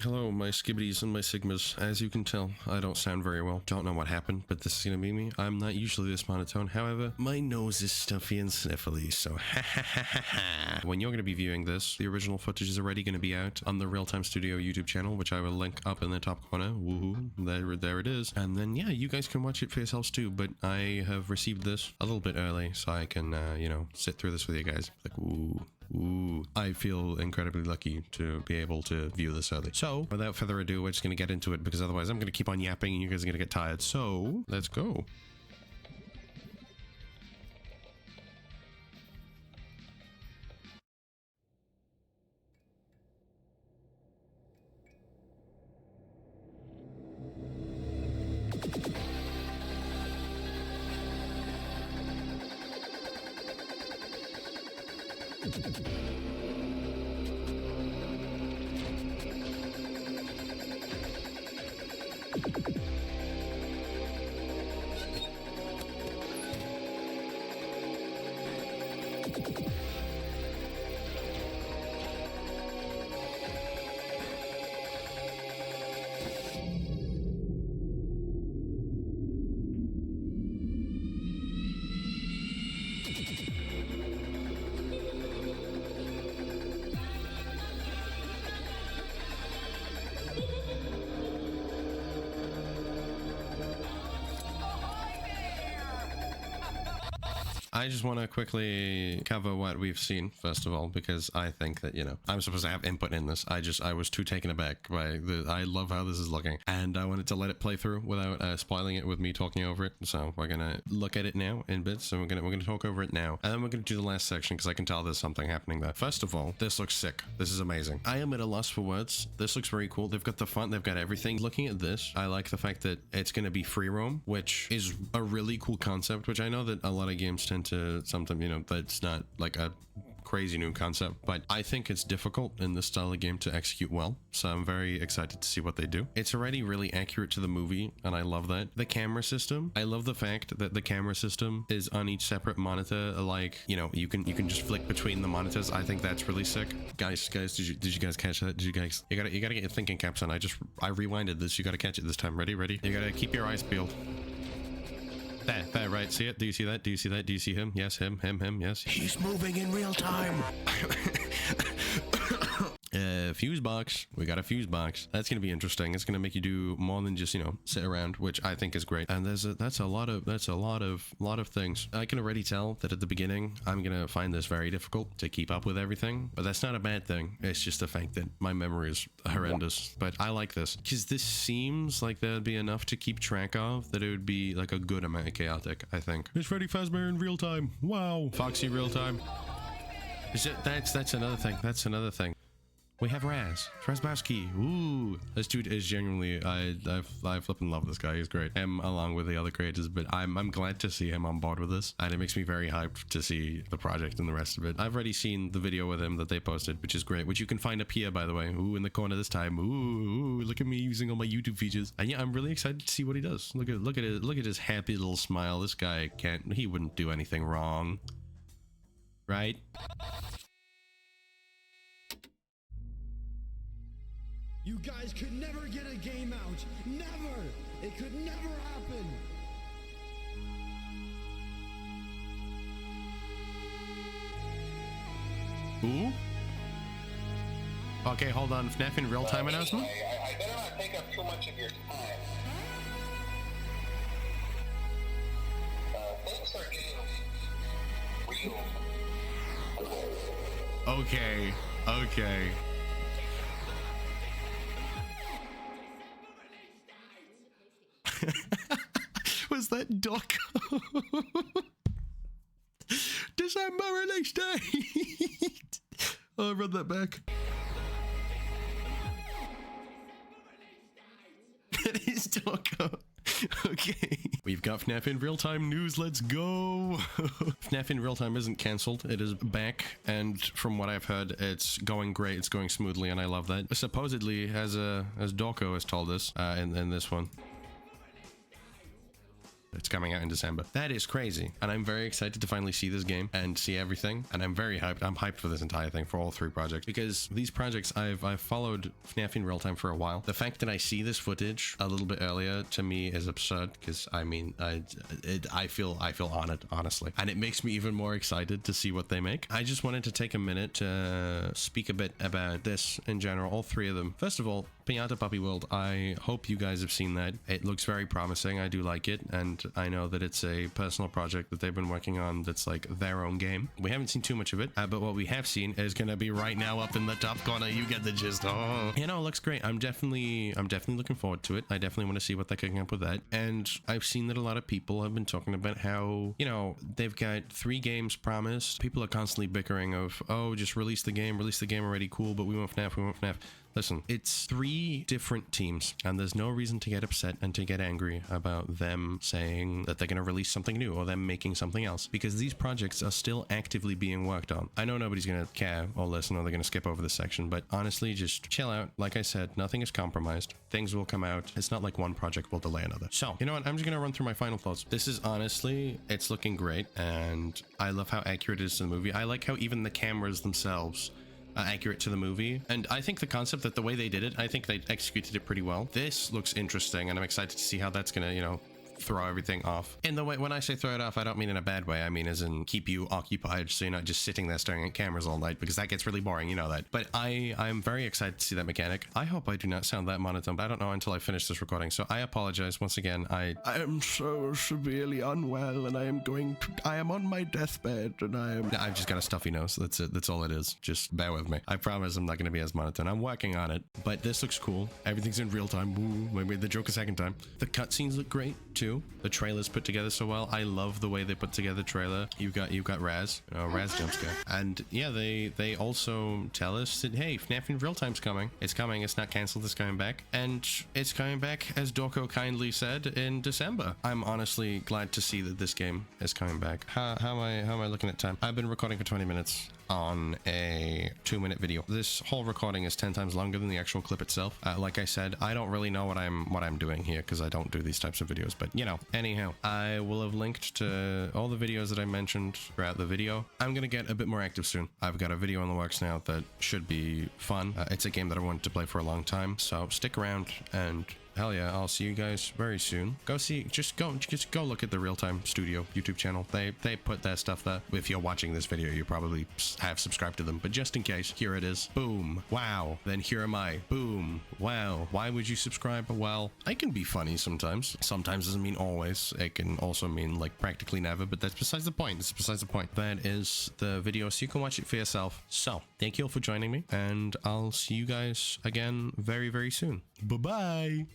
Hello, my skibbities and my sigmas. As you can tell, I don't sound very well. Don't know what happened, but this is gonna be me. I'm not usually this monotone. However, my nose is stuffy and sniffly, so ha ha ha ha ha. When you're gonna be viewing this, the original footage is already gonna be out on the Real Time Studio YouTube channel, which I will link up in the top corner. Woohoo! There it is. And then yeah, you guys can watch it for yourselves too. But I have received this a little bit early, so I can you know, sit through this with you guys. Like ooh. Ooh, I feel incredibly lucky to be able to view this early. So, without further ado, we're just going to get into it because otherwise I'm going to keep on yapping and you guys are going to get tired. So, let's go. I just want to quickly cover what we've seen, first of all, because I think that, you know, I'm supposed to have input in this. I was too taken aback by I love how this is looking, and I wanted to let it play through without spoiling it with me talking over it. So we're gonna look at it now in bits, and we're gonna talk over it now, and then we're gonna do the last section because I can tell there's something happening there. First of all, this looks sick. This is amazing. I am at a loss for words. This looks very cool. They've got the font, they've got everything. Looking at this, I like the fact that it's gonna be free roam, which is a really cool concept, which I know that a lot of games tend to something, you know, that's not like a crazy new concept, but I think it's difficult in this style of game to execute well, so I'm very excited to see what they do. It's already really accurate to the movie, and I love that. The camera system, I love the fact that the camera system is on each separate monitor, like, you know, you can just flick between the monitors. I think that's really sick. Guys, did you guys catch that? Did you guys, you gotta get your thinking caps on. I rewinded this. You gotta catch it this time. Ready? You gotta keep your eyes peeled. There, right, see it? Do you see that? Do you see that? Do you see him? Yes, him, yes. He's moving in real time. Fuse box. We got a fuse box. That's gonna be interesting. It's gonna make you do more than just, you know, sit around, which I think is great. And that's a lot of things. I can already tell that at the beginning I'm gonna find this very difficult to keep up with everything, but that's not a bad thing. It's just the fact that my memory is horrendous. But I like this because this seems like there'd be enough to keep track of that it would be like a good amount of chaotic. I think it's Freddy Fazbear in real time. Wow, Foxy real time. That's another thing. That's another thing. We have Raz Razbowski. Ooh, this dude is genuinely, I flipping love this guy. He's great. Him along with the other creators, but I'm glad to see him on board with this, and it makes me very hyped to see the project and the rest of it. I've already seen the video with him that they posted, which is great, which you can find up here, by the way. Ooh, in the corner this time. Ooh, look at me using all my YouTube features. And yeah, I'm really excited to see what he does. Look at his happy little smile. This guy he wouldn't do anything wrong, right? You guys could never get a game out. Never! It could never happen! Ooh? Okay, hold on. FNAF in real time announcement? I better not take up too much of your time. Things are getting real. Okay. Was that Doc? December release date. Oh, I read that back. That is Doc. Okay. We've got FNAF in real time news. Let's go. FNAF in real time isn't cancelled. It is back, and from what I've heard, it's going great. It's going smoothly, and I love that. Supposedly, as Dorko has told us in this one. It's coming out in December. That is crazy. And I'm very excited to finally see this game and see everything. And I'm very hyped. I'm hyped for this entire thing, for all 3 projects, because these projects I've followed FNAF in Real Time for a while. The fact that I see this footage a little bit earlier to me is absurd, because I mean, I feel honored, honestly. And it makes me even more excited to see what they make. I just wanted to take a minute to speak a bit about this in general, all 3 of them. First of all, Pinata Puppy World, I hope you guys have seen that. It looks very promising. I do like it, and I know that it's a personal project that they've been working on that's like their own game. We haven't seen too much of it, but what we have seen is going to be right now up in the top corner. You get the gist. Oh, you know, it looks great. I'm definitely looking forward to it. I definitely want to see what they're cooking up with that. And I've seen that a lot of people have been talking about how, you know, they've got 3 games promised. People are constantly bickering of, oh, just release the game already, cool, but we want FNAF, we want FNAF. Listen, it's 3 different teams, and there's no reason to get upset and to get angry about them saying that they're going to release something new or them making something else, because these projects are still actively being worked on. I know nobody's going to care or listen, or they're going to skip over this section, but honestly, just chill out. Like I said, nothing is compromised. Things will come out. It's not like one project will delay another. So, you know what? I'm just going to run through my final thoughts. This is honestly, it's looking great, and I love how accurate it is to the movie. I like how even the cameras themselves accurate to the movie, and I think the concept, that the way they did it, I think they executed it pretty well. This looks interesting, and I'm excited to see how that's gonna, you know, throw everything off. In the way, when I say throw it off, I don't mean in a bad way. I mean as in keep you occupied, so you're not just sitting there staring at cameras all night, because that gets really boring, you know that. But I'm very excited to see that mechanic. I hope I do not sound that monotone, but I don't know until I finish this recording, so I apologize once again. I am so severely unwell, and I am on my deathbed, and I've just got a stuffy nose. That's it. That's all it is. Just bear with me. I promise I'm not going to be as monotone. I'm working on it, but this looks cool. Everything's in real time. Woo. I made the joke a second time. The cutscenes look great too. The trailer's put together so well. I love the way they put together the trailer. You've got Raz, Raz jump scare, and yeah, they also tell us that, hey, FNAF in Real Time's coming. It's coming. It's not cancelled. It's coming back, and it's coming back, as Dorko kindly said, in December. I'm honestly glad to see that this game is coming back. How am I looking at time? I've been recording for 20 minutes on a 2-minute video. This whole recording is 10 times longer than the actual clip itself. Like I said, I don't really know what I'm doing here, because I don't do these types of videos, but you know, anyhow, I will have linked to all the videos that I mentioned throughout the video. I'm gonna get a bit more active soon. I've got a video in the works now that should be fun. It's a game that I wanted to play for a long time, so stick around, and hell yeah, I'll see you guys very soon. Just go look at the Real Time Studio YouTube channel. They put their stuff there. If you're watching this video, you probably have subscribed to them, but just in case, here it is. Boom. Wow. Then here am I. Boom. Wow. Why would you subscribe? Well, I can be funny sometimes. Sometimes doesn't mean always. It can also mean like practically never, but that's besides the point. It's besides the point. That is the video, so you can watch it for yourself. So, thank you all for joining me, and I'll see you guys again very, very soon. Bye-bye.